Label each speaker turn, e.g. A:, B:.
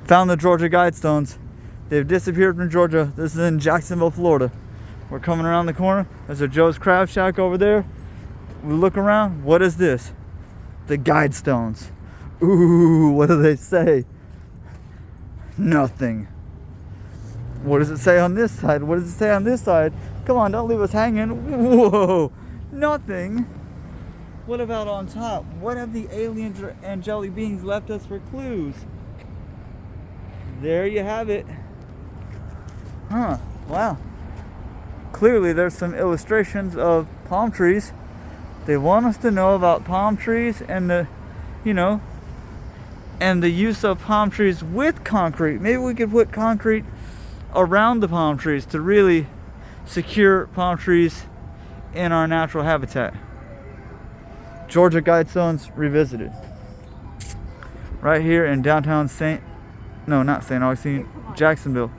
A: Found the Georgia Guidestones. They've disappeared from Georgia. This is in Jacksonville, Florida. We're coming around the corner. There's a Joe's Crab Shack over there. We look around. What is this? The Guidestones. Ooh, what do they say? Nothing. What does it say on this side? What does it say on this side? Come on, don't leave us hanging. Whoa, nothing. What about on top? What have the aliens or angelic beings left us for clues? There you have it. Huh, wow. Clearly there's some illustrations of palm trees. They want us to know about palm trees and the, and the use of palm trees with concrete. Maybe we could put concrete around the palm trees to really secure palm trees in our natural habitat. Georgia Guidestones Revisited. Right here in downtown not St. Augustine, Jacksonville.